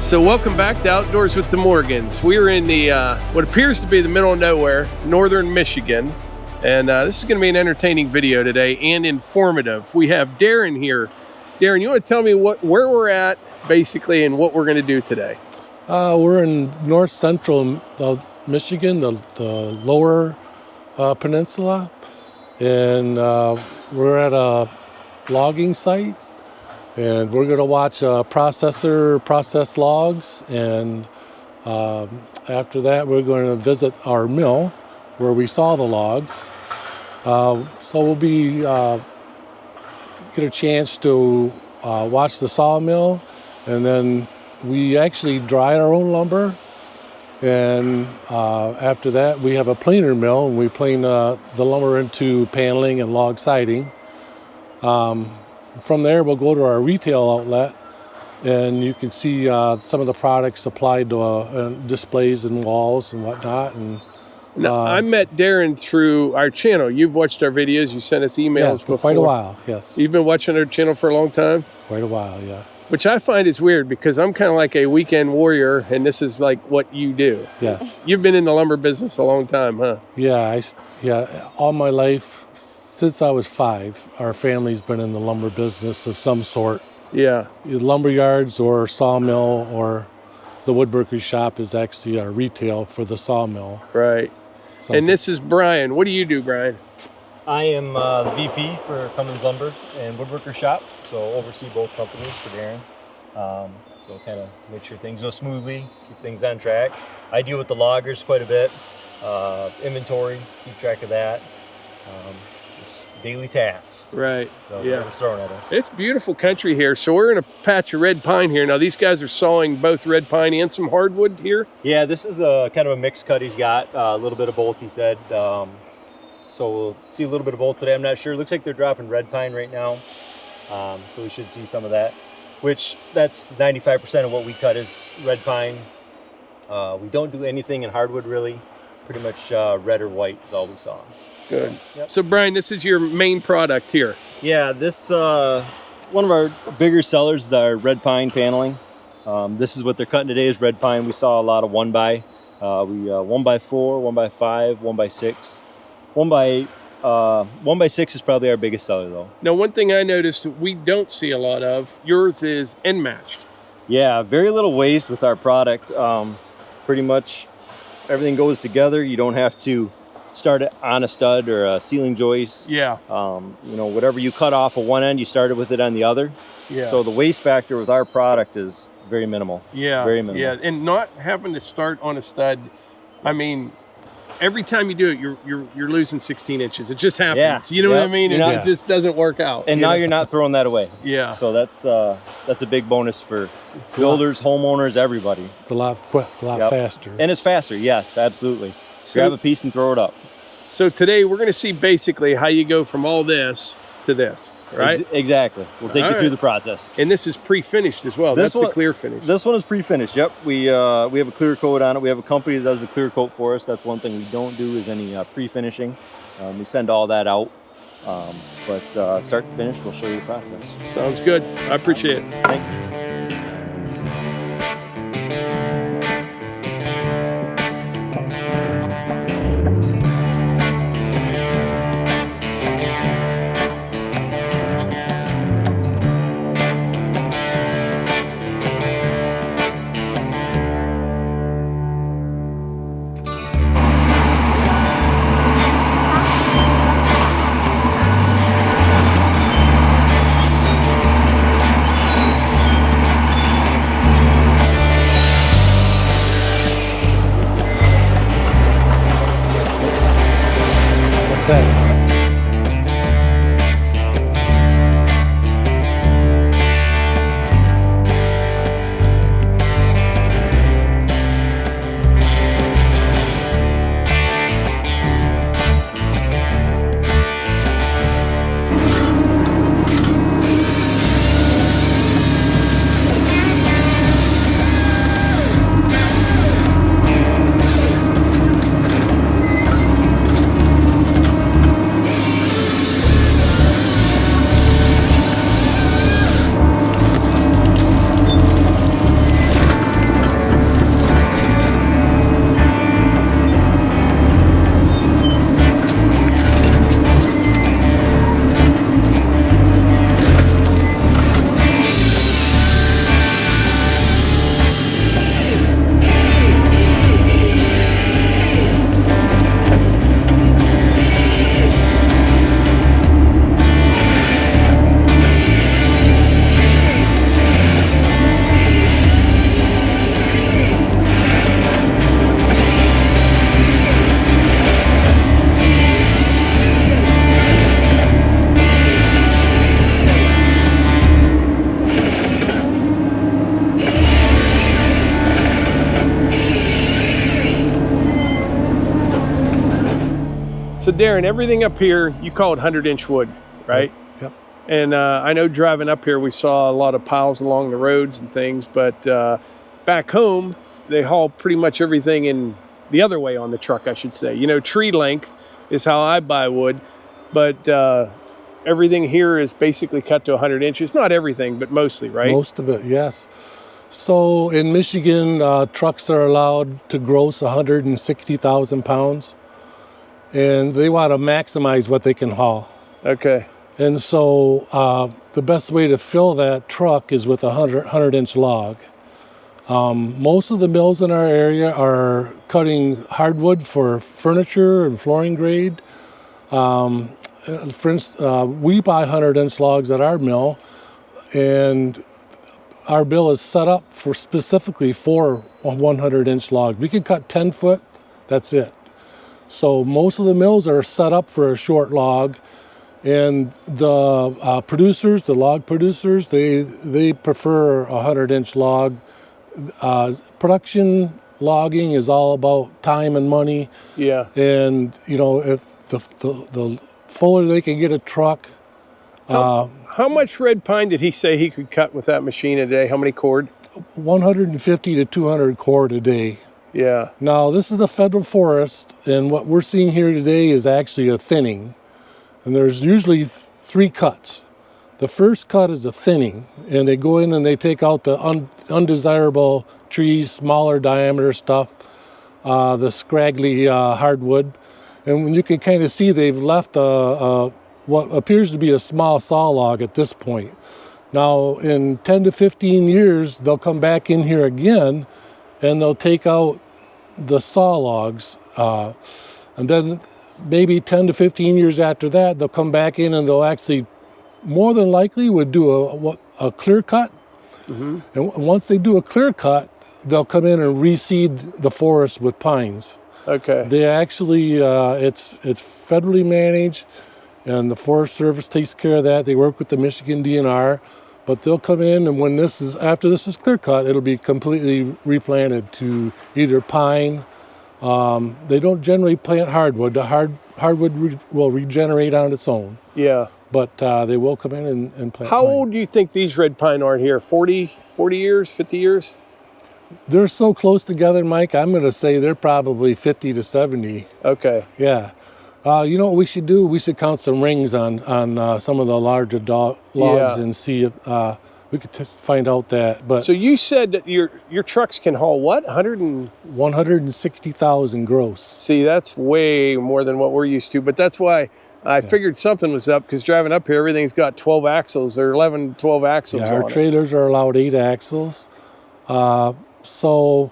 So welcome back to Outdoors with the Morgans. We're in the what appears to be the middle of nowhere, northern Michigan. And this is going to be an entertaining video today and informative. We have Daryn here. Daryn, you want to tell me where we're at basically and what we're going to do today? We're in north central Michigan, the lower peninsula. And we're at a logging site. And we're going to watch a processor process logs, and after that we're going to visit our mill where we saw the logs. So we'll be get a chance to watch the sawmill, and then we actually dry our own lumber. And after that we have a planer mill, and we plane the lumber into paneling and log siding. From there, we'll go to our retail outlet, and you can see some of the products supplied to displays and walls and whatnot. And now, I met Daryn through our channel. You've watched our videos. You sent us emails for before. Quite a while, yes. You've been watching our channel for a long time? Quite a while, yeah. Which I find is weird because I'm kind of like a weekend warrior, and this is like what you do. Yes. You've been in the lumber business a long time, huh? Yeah, all my life. Since I was 5, our family's been in the lumber business of some sort. Yeah. Lumber yards or sawmill, or the woodworker's shop is actually our retail for the sawmill. Right. And this is Brian. What do you do, Brian? I am the VP for Comins Lumber and Woodworker Shop, so oversee both companies for Daryn. So kind of make sure things go smoothly, keep things on track. I deal with the loggers quite a bit, inventory, keep track of that. Daily tasks. Right. So yeah. It's thrown at us. It's beautiful country here. So we're in a patch of red pine here. Now these guys are sawing both red pine and some hardwood here. Yeah, this is a kind of a mixed cut he's got. A little bit of both, he said. So we'll see a little bit of both today. I'm not sure. Looks like they're dropping red pine right now. So we should see some of that, which that's 95% of what we cut is red pine. We don't do anything in hardwood really. Pretty much red or white is all we saw. Good. So, yep. So Brian, this is your main product here. Yeah, this one of our bigger sellers is our red pine paneling. This is what they're cutting today is red pine. We saw a lot of 1x. 1x4, 1x5, 1x6. 1x6 is probably our biggest seller though. Now one thing I noticed that we don't see a lot of, yours is end matched. Yeah, very little waste with our product. Pretty much everything goes together. You don't have to start it on a stud or a ceiling joist. Yeah. You know, whatever you cut off of one end, you started with it on the other. Yeah. So the waste factor with our product is very minimal. Yeah. Very minimal. Yeah, and not having to start on a stud. I mean, every time you do it, you're losing 16 inches. It just happens. Yeah. You know what I mean? It just doesn't work out. And now you're not throwing that away. Yeah. So that's a big bonus for builders, homeowners, everybody. A lot faster. And it's faster. Yes, absolutely. Grab a piece and throw it up. So today we're going to see basically how you go from all this to this, right? Exactly. We'll take you through the process. And this is pre-finished as well. That's the clear finish. This one is pre-finished. Yep. We have a clear coat on it. We have a company that does the clear coat for us. That's one thing we don't do is any pre-finishing. We send all that out. But start to finish, we'll show you the process. Sounds good. I appreciate it. Thanks. So Daryn, everything up here, you call it 100-inch wood, right? Yep. And I know driving up here, we saw a lot of piles along the roads and things, but back home, they haul pretty much everything in the other way on the truck, I should say. You know, tree length is how I buy wood, but everything here is basically cut to 100 inches. Not everything, but mostly, right? Most of it, yes. So in Michigan, trucks are allowed to gross 160,000 pounds, and they want to maximize what they can haul. Okay. And so the best way to fill that truck is with a 100-inch log. Most of the mills in our area are cutting hardwood for furniture and flooring grade. For instance, we buy 100-inch logs at our mill, and our mill is set up for specifically for a 100-inch log. We can cut 10 foot, that's it. So most of the mills are set up for a short log, and the producers, the log producers, they prefer a 100-inch log. Production logging is all about time and money. Yeah. And you know, if the fuller they can get a truck. How much red pine did he say he could cut with that machine a day? How many cord? 150 to 200 cord a day. Yeah. Now this is a federal forest, and what we're seeing here today is actually a thinning. And there's usually 3 cuts. The first cut is a thinning, and they go in and they take out the undesirable trees, smaller diameter stuff, the scraggly hardwood. And when you can kind of see, they've left what appears to be a small saw log at this point. Now, in 10 to 15 years, they'll come back in here again, and they'll take out the saw logs. And then maybe 10 to 15 years after that, they'll come back in and they'll actually, more than likely, would do a clear cut. Mm-hmm. And once they do a clear cut, they'll come in and reseed the forest with pines. Okay. They actually, it's federally managed, and the Forest Service takes care of that. They work with the Michigan DNR, but they'll come in, and after this is clear cut, it'll be completely replanted to either pine. They don't generally plant hardwood. The hardwood will regenerate on its own. Yeah. But they will come in and plant How pine. old do you think these red pine are here? 40 years, 50 years? They're so close together, Mike, I'm going to say they're probably 50 to 70. Okay. Yeah. You know what we should do? We should count some rings on some of the larger logs and see if we could find out that. But so you said that your trucks can haul what? 160,000 gross. See, that's way more than what we're used to. But that's why I figured something was up, because driving up here, everything's got 12 axles or 11, 12 axles on it. Our trailers are allowed 8 axles. So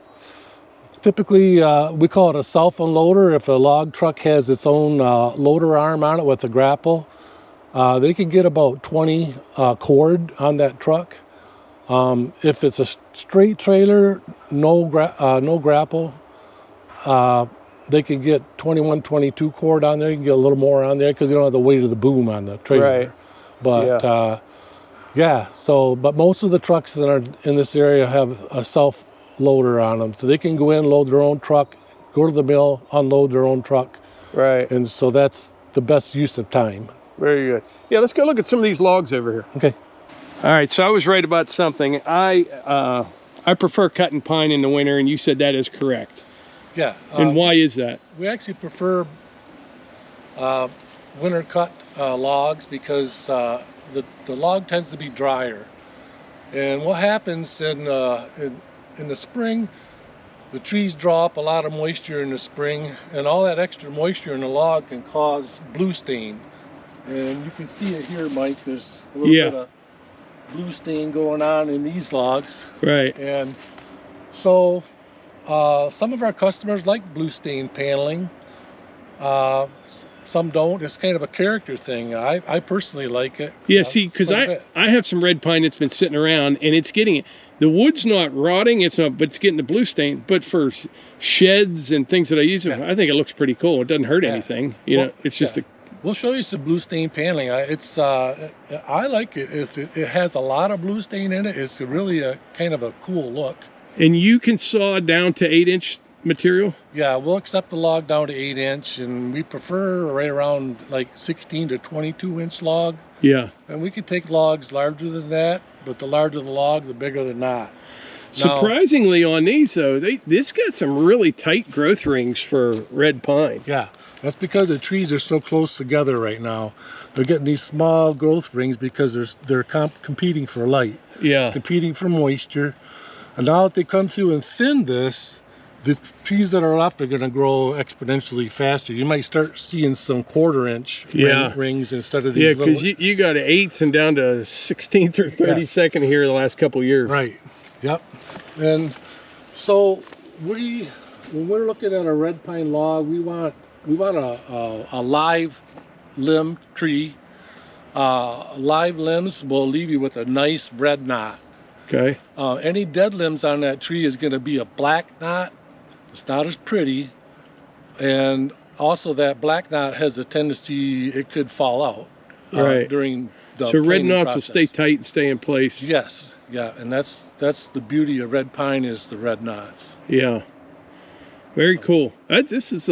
typically we call it a self-unloader. If a log truck has its own loader arm on it with a grapple, they can get about 20 cord on that truck. If it's a straight trailer, no grapple, they can get 21, 22 cord on there. You can get a little more on there because you don't have the weight of the boom on the trailer. Right. But but most of the trucks that are in this area have a self-loader on them. So they can go in, load their own truck, go to the mill, unload their own truck. Right. And so that's the best use of time. Very good. Yeah, let's go look at some of these logs over here. Okay. All right, so I was right about something. I prefer cutting pine in the winter, and you said that is correct. Yeah. And why is that? We actually prefer winter cut logs because the log tends to be drier. And what happens in the spring, the trees draw up a lot of moisture in the spring, and all that extra moisture in the log can cause blue stain. And you can see it here, Mike. There's a little bit of blue stain going on in these logs. Right. And so some of our customers like blue stain paneling. Some don't. It's kind of a character thing. I personally like it. Yeah, see, because I have some red pine that's been sitting around, and it's getting it. The wood's not rotting, but it's getting the blue stain. But for sheds and things that I use, I think it looks pretty cool. It doesn't hurt anything. You know, it's just a... We'll show you some blue stain paneling. I like it. It has a lot of blue stain in it. It's really a kind of a cool look. And you can saw down to 8-inch material? Yeah, we'll accept the log down to 8-inch, and we prefer right around like 16 to 22-inch log. Yeah. And we could take logs larger than that, but the larger the log, the bigger the knot. Surprisingly on these though, this got some really tight growth rings for red pine. Yeah, that's because the trees are so close together right now. They're getting these small growth rings because they're competing for light. Yeah. Competing for moisture. And now that they come through and thin this, the trees that are left are going to grow exponentially faster. You might start seeing some 1/4-inch rings instead of these because you got an 1/8 and down to 16th or 32nd here the last couple of years. Right. Yep. And so when we're looking at a red pine log, we want a live limb tree. Live limbs will leave you with a nice red knot. Okay. Any dead limbs on that tree is going to be a black knot. It's not as pretty, and also that black knot has a tendency it could fall out during the so red knots process. will stay tight and stay in place. Yes. Yeah, and that's the beauty of red pine is the red knots. Yeah, very cool. This is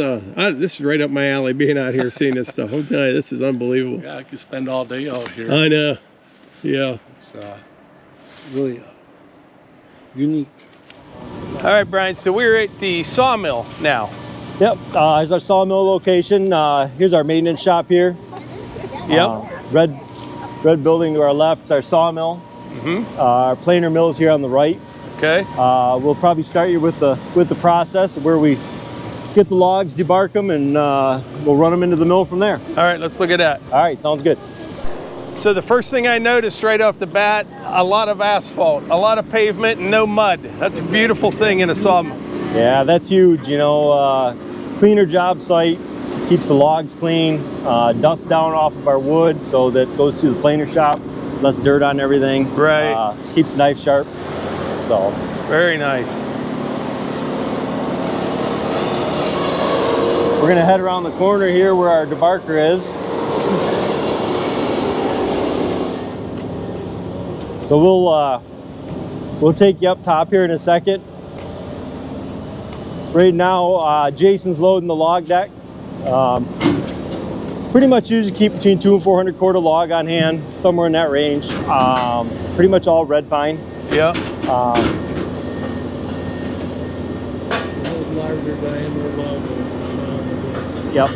right up my alley. Being out here seeing this stuff, I'm telling you, this is unbelievable. Yeah, I could spend all day out here. I know. Yeah, it's really unique. All right, Brian. So we're at the sawmill now. Yep. Here's our sawmill location. Here's our maintenance shop here. Yep. Red building to our left is our sawmill. Our planer mill is here on the right. Okay. We'll probably start you with the process where we get the logs, debark them, and we'll run them into the mill from there. All right, let's look at that. All right, sounds good. So the first thing I noticed right off the bat, a lot of asphalt, a lot of pavement, and no mud. That's a beautiful thing in a sawmill. Yeah, that's huge. You know, cleaner job site, keeps the logs clean, dust down off of our wood so that goes through the planer shop. Less dirt on everything. Right. Keeps the knife sharp. So. Very nice. We're gonna head around the corner here where our debarker is. So we'll take you up top here in a second. Right now, Jason's loading the log deck. Pretty much usually keep between 200 and 400 cord of log on hand, somewhere in that range. Pretty much all red pine. Yeah. Larger diameter log. Yep.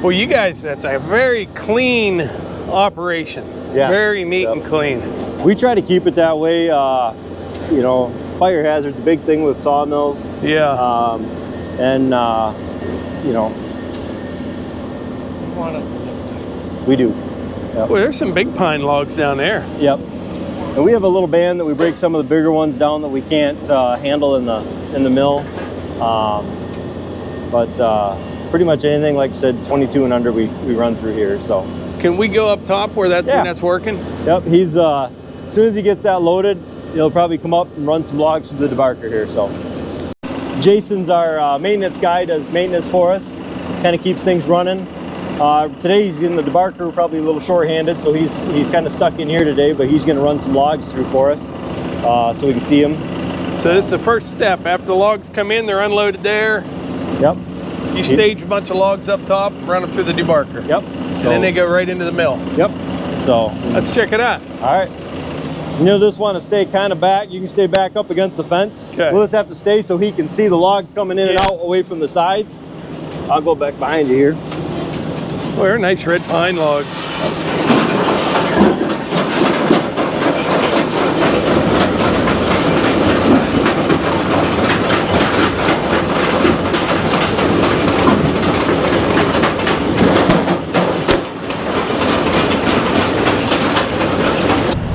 Well, you guys, that's a very clean operation. Yeah. Very neat and clean. We try to keep it that way. You know, fire hazard's a big thing with sawmills. Yeah. You know, we do. Yep. Well, there's some big pine logs down there. Yep. And we have a little band that we break some of the bigger ones down that we can't handle in the mill. Pretty much anything, like I said, 22 and under, we run through here. So. Can we go up top where when that's working? Yep. He's as soon as he gets that loaded, he'll probably come up and run some logs through the debarker here. So. Jason's our maintenance guy, does maintenance for us, kind of keeps things running. Today he's in the debarker, probably a little short-handed, so he's kind of stuck in here today, but he's going to run some logs through for us so we can see him. So this is the first step. After the logs come in, they're unloaded there. Yep. You stage a bunch of logs up top, run them through the debarker. Yep. And then they go right into the mill. Yep. So let's check it out. All right. You'll just want to stay kind of back. You can stay back up against the fence. Okay. We'll just have to stay so he can see the logs coming in and out away from the sides. I'll go back behind you here. Well, they're nice red pine logs.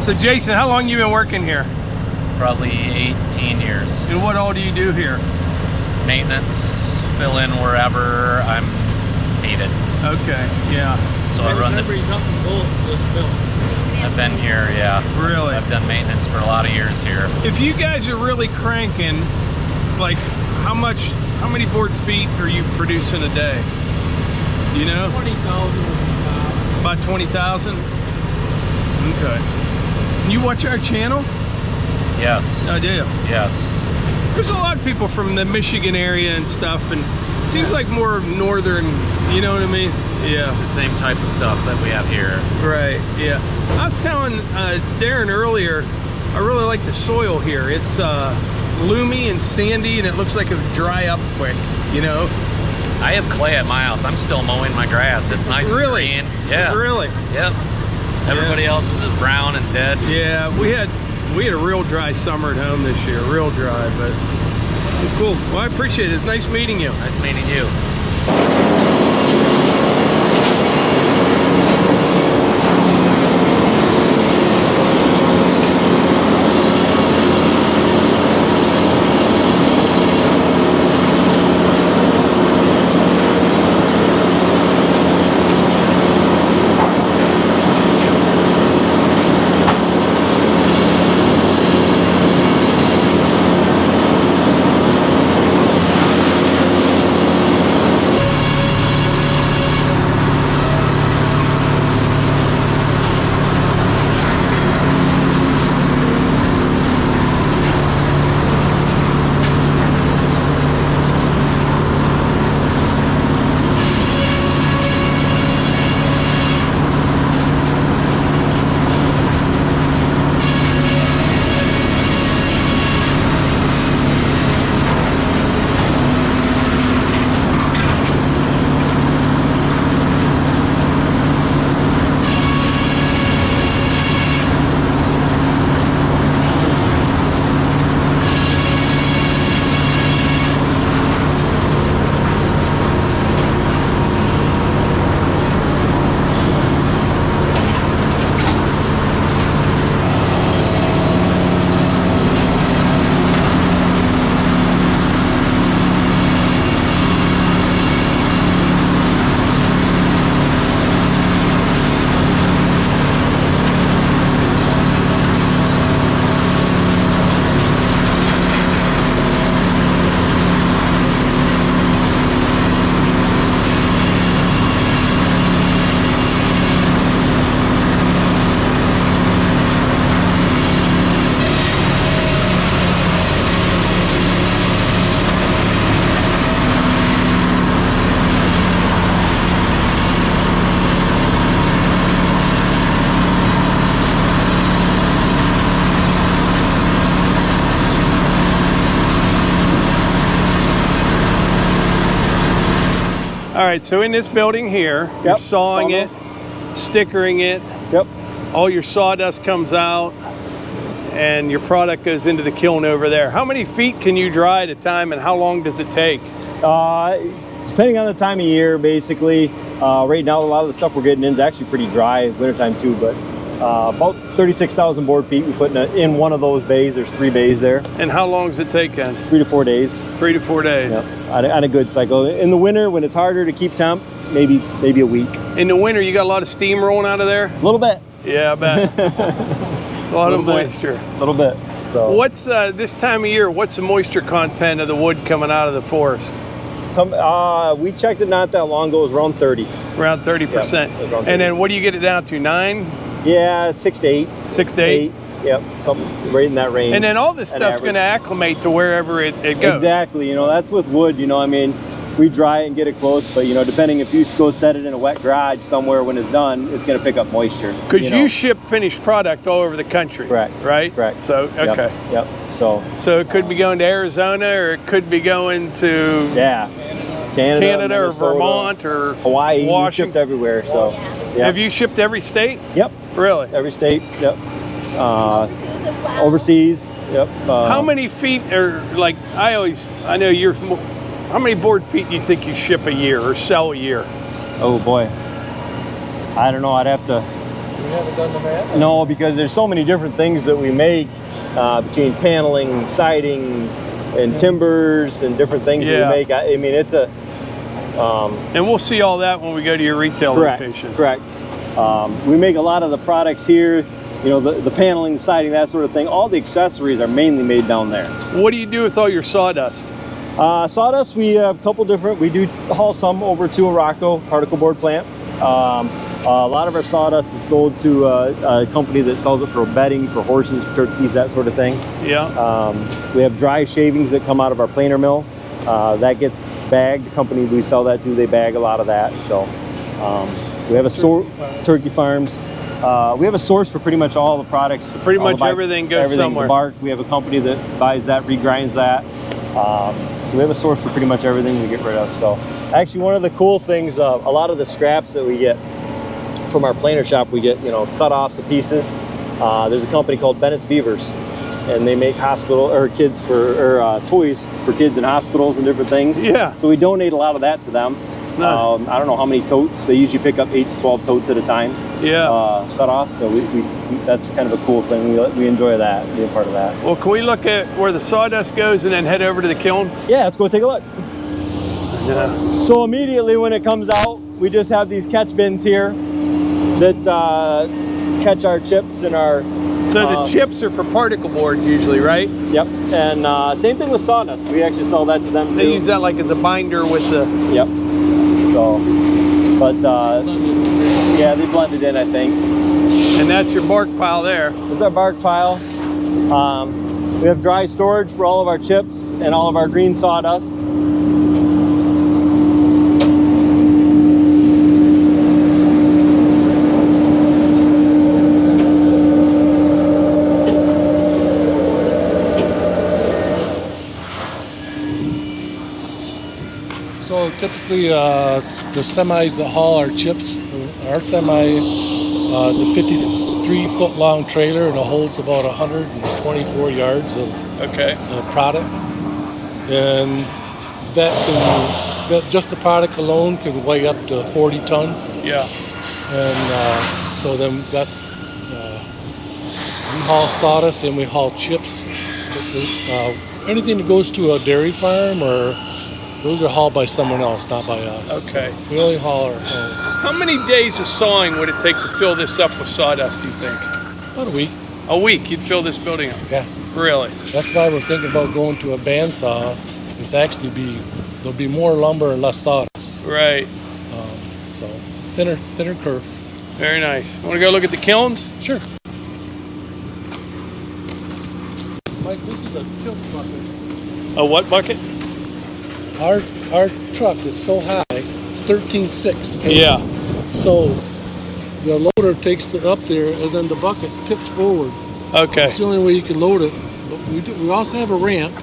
So Jason, how long you been working here? Probably 18 years. And what all do you do here? Maintenance, fill in wherever I'm needed. Okay, yeah. So I run every nut and bolt in this mill. I've been here, yeah. Really? I've done maintenance for a lot of years here. If you guys are really cranking, like how many board feet are you producing a day? You know? 20,000. About 20,000? Okay. You watch our channel? Yes. I do. Yes. There's a lot of people from the Michigan area and stuff, and it seems like more northern, you know what I mean? Yeah. It's the same type of stuff that we have here. Right, yeah. I was telling Daryn earlier, I really like the soil here. It's loomy and sandy, and it looks like it'll dry up quick, you know? I have clay at my house. I'm still mowing my grass. It's nice Really? and green. Yeah. Really? Yep. Everybody else's is brown and dead. Yeah, we had a real dry summer at home this year, real dry, but cool. Well, I appreciate it. It's nice meeting you. Nice meeting you. All right, so in this building here, you're sawing it, stickering it. Yep. All your sawdust comes out, and your product goes into the kiln over there. How many feet can you dry at a time, and how long does it take? Depending on the time of year, basically. Right now, a lot of the stuff we're getting in is actually pretty dry, wintertime too, but about 36,000 board feet we put in one of those bays. There's 3 bays there. And how long does it take then? 3 to 4 days. 3 to 4 days. Yep. On a good cycle. In the winter, when it's harder to keep temp, maybe a week. In the winter, you got a lot of steam rolling out of there? A little bit. Yeah, I bet. A lot of moisture. A little bit. So what's this time of year, what's the moisture content of the wood coming out of the forest? We checked it not that long ago. It was around 30. Around 30%. Yep, around 30. And then what do you get it down to, 9? Yeah, 6 to 8. 6 to 8? Yep, something right in that range. And then all this stuff's going to acclimate to wherever it goes. Exactly. You know, that's with wood. You know, I mean, we dry it and get it close, but you know, depending if you go set it in a wet garage somewhere when it's done, it's going to pick up moisture. Because you ship finished product all over the country. Correct. Right? Correct. So, okay. Yep. So it could be going to Arizona, or it could be going to Canada or Vermont or Hawaii. Washington. We shipped everywhere. So, yeah. Have you shipped every state? Yep. Really? Every state. Yep. Overseas. Yep. How many feet are, like, I know you're, how many board feet do you think you ship a year or sell a year? Oh boy. I don't know. I'd have to. You haven't done the math? No, because there's so many different things that we make between paneling, siding, and timbers and different things that we make. I mean, it's a. And we'll see all that when we go to your retail location. Correct. We make a lot of the products here. You know, the paneling, the siding, that sort of thing. All the accessories are mainly made down there. What do you do with all your sawdust? Sawdust, we have a couple different. We do haul some over to a Rocco particle board plant. A lot of our sawdust is sold to a company that sells it for bedding, for horses, for turkeys, that sort of thing. Yeah. We have dry shavings that come out of our planer mill. That gets bagged. The company we sell that to, they bag a lot of that. So we have a turkey farms. We have a source for pretty much all the products. Pretty much everything goes somewhere. The bark, we have a company that buys that, regrinds that. So we have a source for pretty much everything we get rid of. So actually, one of the cool things, a lot of the scraps that we get from our planer shop, we get, you know, cut-offs of pieces. There's a company called Bennett's Beavers, and they make toys for kids in hospitals and different things. Yeah. So we donate a lot of that to them. Nice. I don't know how many totes. They usually pick up 8 to 12 totes at a time. Yeah. Cut off. So we that's kind of a cool thing. We enjoy that, being part of that. Well, can we look at where the sawdust goes and then head over to the kiln? Yeah, let's go take a look. Yeah. So immediately when it comes out, we just have these catch bins here that catch our chips and our... So the chips are for particle board usually, right? Yep. And same thing with sawdust. We actually sell that to them too. They use that like as a binder with the... Yep. So, but yeah, they blend it in, I think. And that's your bark pile there. This is our bark pile. We have dry storage for all of our chips and all of our green sawdust. So typically, the semis that haul our chips, our semi, the 53-foot long trailer, and it holds about 124 yards of product, and that just the product alone can weigh up to 40 ton. Yeah. And so then that's we haul sawdust and we haul chips. Anything that goes to a dairy farm or those are hauled by someone else, not by us. Okay. We only haul our own. How many days of sawing would it take to fill this up with sawdust, you think? About a week. A week, you'd fill this building up? Yeah. Really? That's why we're thinking about going to a bandsaw. It's actually there'll be more lumber and less sawdust. Right. So thinner kerf. Very nice. Want to go look at the kilns? Sure. Mike, this is a tilt bucket. A what bucket? Our truck is so high, it's 13.6. Yeah. So the loader takes it up there, and then the bucket tips forward. Okay. It's the only way you can load it. But we also have a ramp,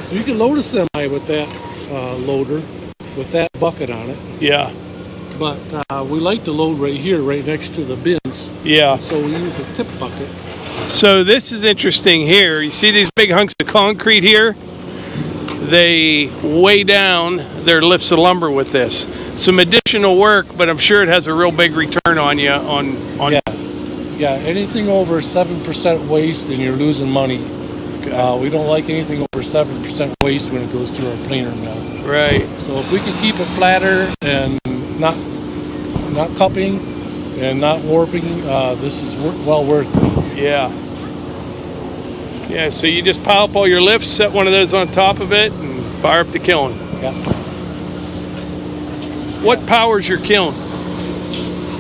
so you can load a semi with that loader, with that bucket on it. Yeah. But we like to load right here, right next to the bins. Yeah. So we use a tip bucket. So this is interesting here. You see these big hunks of concrete here? They weigh down their lifts of lumber with this. Some additional work, but I'm sure it has a real big return on you. Yeah, anything over 7% waste and you're losing money. Okay. We don't like anything over 7% waste when it goes through our planer mill. Right. So if we can keep it flatter and not cupping and not warping, this is well worth it. Yeah. Yeah, so you just pile up all your lifts, set one of those on top of it, and fire up the kiln. Yeah. What powers your kiln?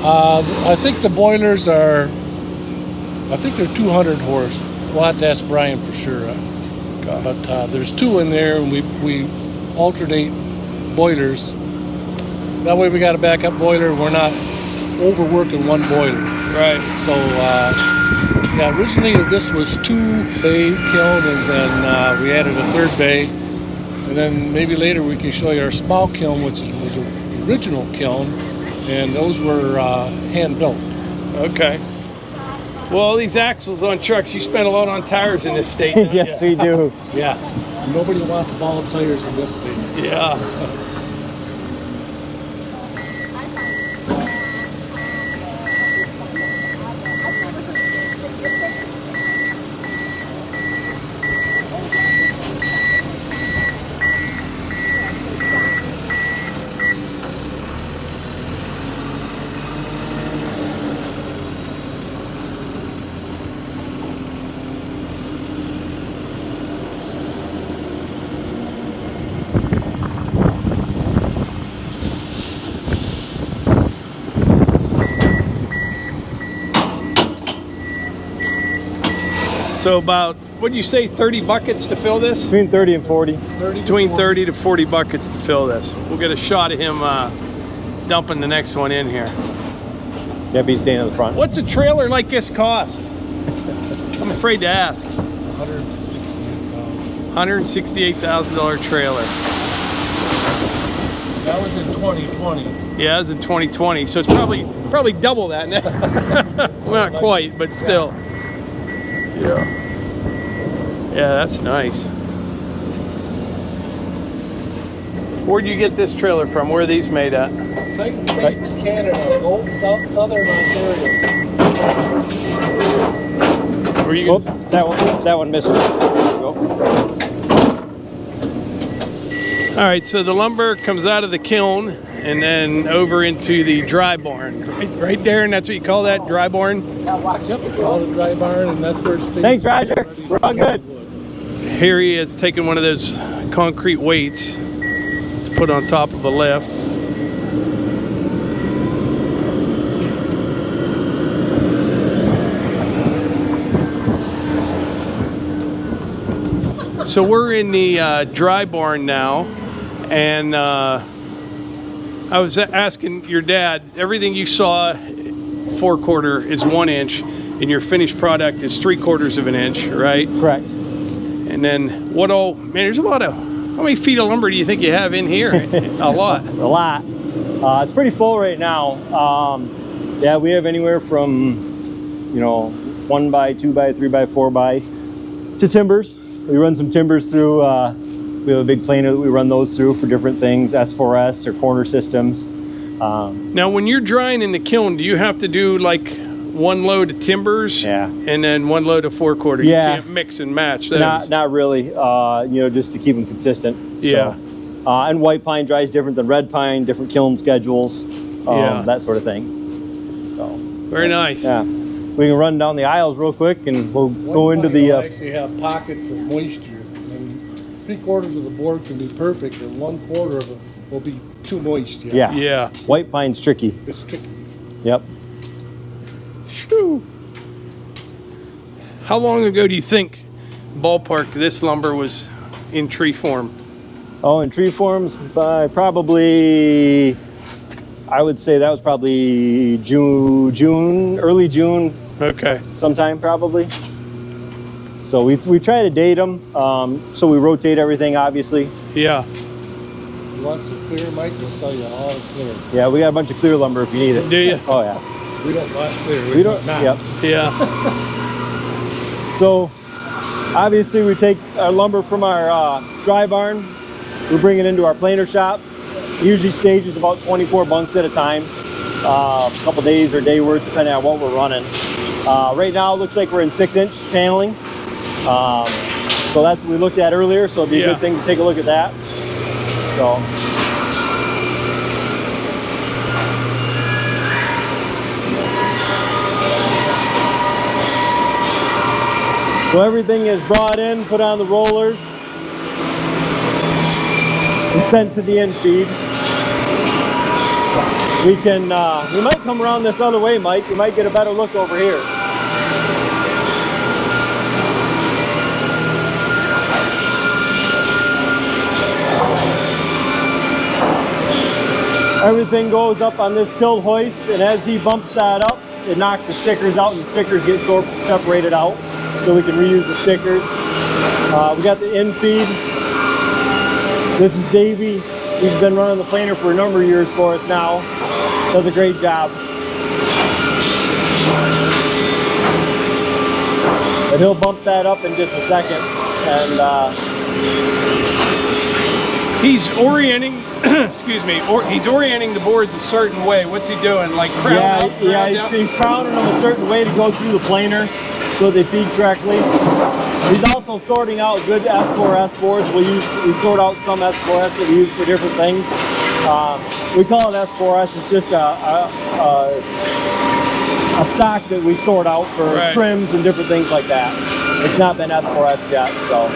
I think the boilers are, I think they're 200 horse. We'll have to ask Brian for sure. Okay. But there's two in there, and we alternate boilers. That way we got a backup boiler. We're not overworking one boiler. Right. So, yeah, originally this was 2-bay kiln, and then we added a third bay. And then maybe later we can show you our small kiln, which was the original kiln, and those were hand built. Okay. Well, all these axles on trucks, you spend a lot on tires in this state. Yes, we do. Yeah. Nobody wants ball of tires in this state. Yeah. So about, what'd you say, 30 buckets to fill this? Between 30 and 40. Between 30 to 40 buckets to fill this. We'll get a shot of him dumping the next one in here. Yep, he's staying in the front. What's a trailer like this cost? I'm afraid to ask. $168,000 trailer. That was in 2020. Yeah, it was in 2020, so it's probably double that now. Well, not quite, but still. Yeah. Yeah, that's nice. Where'd you get this trailer from? Where are these made at? Canada, Gold, Southern Ontario. Were you Oops, that one missed. There you go. All right, so the lumber comes out of the kiln and then over into the dry barn. Right, Daryn? That's what you call that, dry barn? Yep, we call it dry barn, and that's where it stays. Thanks, Roger. We're all good. Here he is taking one of those concrete weights to put on top of a lift. So we're in the dry barn now, and I was asking your dad, everything you saw 4/4 is 1 inch, and your finished product is 3/4 of an inch, right? Correct. And then what all, man, there's a lot of, how many feet of lumber do you think you have in here? A lot. A lot. It's pretty full right now. Yeah, we have anywhere from, 1 by 2 by 3 by 4 by to timbers. We run some timbers through. We have a big planer that we run those through for different things, S4S or corner systems. Now, when you're drying in the kiln, do you have to do like 1 load of timbers? Yeah. And then 1 load of 4/4? Yeah. You can't mix and match those. Not really. Just to keep them consistent. Yeah. So, and white pine dries different than red pine, different kiln schedules, that sort of thing. So. Very nice. Yeah. We can run down the aisles real quick, and we'll go into the. Actually have pockets of moisture, and 3/4 of the board can be perfect, and 1/4 of it will be too moist. Yeah. Yeah. White pine's tricky. It's tricky. Yep. Shoo. How long ago do you think, ballpark, this lumber was in tree form? Oh, in tree forms, by probably, I would say that was probably June, early June. Okay. Sometime probably. So we try to date them. So we rotate everything, obviously. Yeah. You want some clear, Mike? We'll sell you all clear. Yeah, we got a bunch of clear lumber if you need it. Do you? Oh yeah. We don't want clear. We don't. Not. Yep. Yeah. So obviously we take our lumber from our dry barn. We bring it into our planer shop. Usually stages about 24 bunks at a time. A couple days or day worth depending on what we're running. Right now it looks like we're in 6-inch paneling. So that's what we looked at earlier, so it'd be a good thing to take a look at that. So everything is brought in, put on the rollers, and sent to the in-feed. We might come around this other way, Mike. You might get a better look over here. Everything goes up on this tilt hoist, and as he bumps that up, it knocks the stickers out, and the stickers get separated out, so we can reuse the stickers. We got the in-feed. This is Davey. He's been running the planer for a number of years for us now. Does a great job. But he'll bump that up in just a second. And he's orienting, excuse me, he's orienting the boards a certain way. What's he doing? Like crown up? Yeah, he's crowning them a certain way to go through the planer so they feed correctly. He's also sorting out good S4S boards. We sort out some S4S that we use for different things. We call it S4S. It's just a stock that we sort out for trims and different things like that. It's not been S4S yet, so.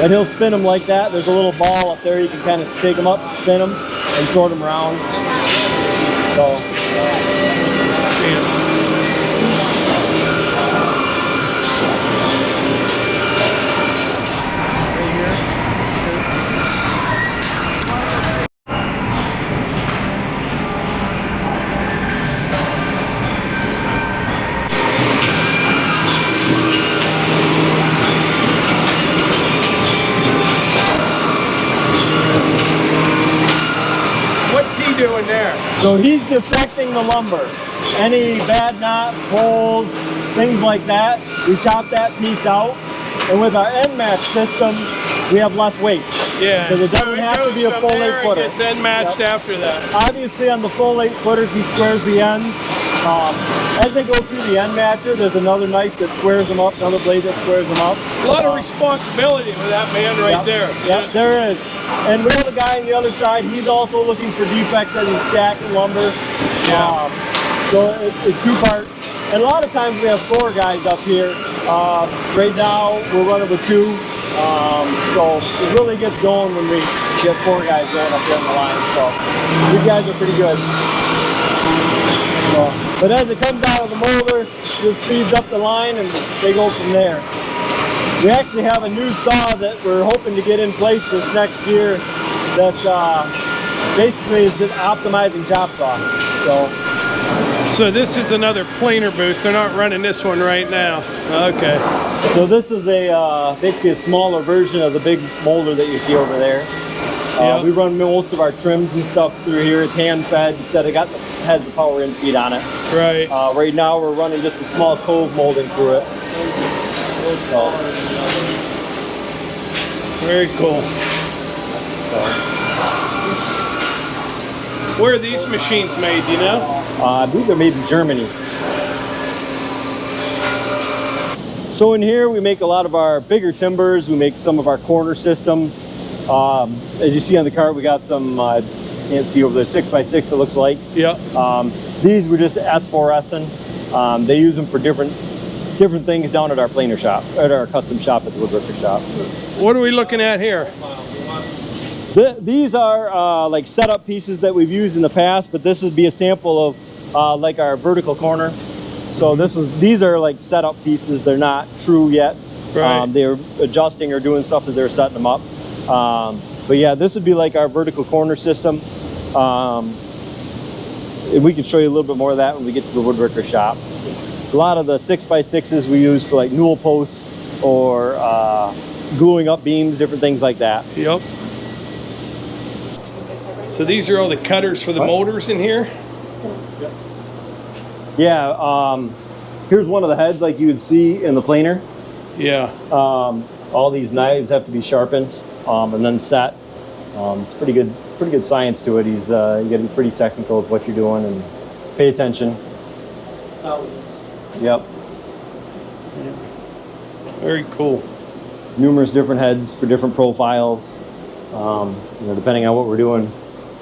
And he'll spin them like that. There's a little ball up there. You can kind of take them up, spin them, and sort them around. So. So he's defecting the lumber. Any bad knots, holes, things like that, we chop that piece out. And with our end match system, we have less weight. Yeah. Because it doesn't have to be a full 8-footer. It's end matched after that. Obviously on the full 8-footers, he squares the ends. As they go through the end matcher, there's another knife that squares them up, another blade that squares them up. A lot of responsibility with that man right there. Yep, there is. And we have a guy on the other side, he's also looking for defects as he's stacking lumber. Yeah. So it's two-part. And a lot of times we have 4 guys up here. Right now we're running with 2. So it really gets going when we get 4 guys going up here on the line. So you guys are pretty good. But as it comes out of the molder, it just speeds up the line and they go from there. We actually have a new saw that we're hoping to get in place this next year that basically is just optimizing chop saw. So this is another planer booth. They're not running this one right now. Okay. So this is basically a smaller version of the big molder that you see over there. Yep. We run most of our trims and stuff through here. It's hand fed instead of has the power in feed on it. Right. Right now we're running just a small cove molding through it. So. Very cool. Where are these machines made, do you know? I believe they're made in Germany. So in here we make a lot of our bigger timbers. We make some of our corner systems. As you see on the cart, we got some, can't see over there, 6x6 it looks like. Yeah. These were just S4S'ing. They use them for different things down at our planer shop, at our custom shop at the woodworker shop. What are we looking at here? These are like setup pieces that we've used in the past, but this would be a sample of like our vertical corner. So these are like setup pieces. They're not true yet. Right. They're adjusting or doing stuff as they're setting them up. But yeah, this would be like our vertical corner system. We can show you a little bit more of that when we get to the woodworker shop. A lot of the 6x6s we use for like newel posts or gluing up beams, different things like that. Yep. So these are all the cutters for the molders in here? Yep. Yeah, here's one of the heads like you would see in the planer. Yeah. All these knives have to be sharpened and then set. It's pretty good science to it. You got to be pretty technical with what you're doing and pay attention. Yep. Very cool. Numerous different heads for different profiles. Depending on what we're doing,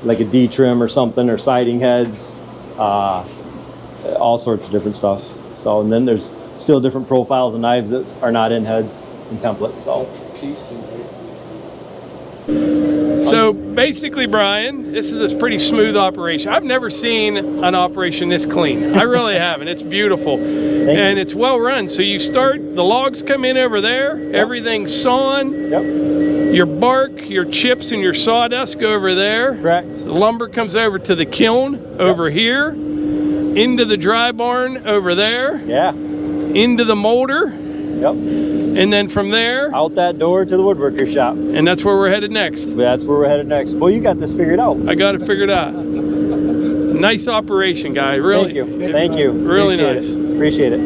like a D trim or something, or siding heads, all sorts of different stuff. So, and then there's still different profiles of knives that are not in heads and templates. So basically, Brian, this is a pretty smooth operation. I've never seen an operation this clean. I really haven't. It's beautiful. And it's well run. So you start, the logs come in over there, everything's sawn. Yep. Your bark, your chips, and your sawdust go over there. Correct. The lumber comes over to the kiln over here, into the dry barn over there. Yeah. Into the molder. Yep. And then from there, out that door to the woodworker shop. And that's where we're headed next. That's where we're headed next. Well, you got this figured out. I got it figured out. Nice operation, guy. Really. Thank you. Thank you. Really Appreciate nice. it. Appreciate it.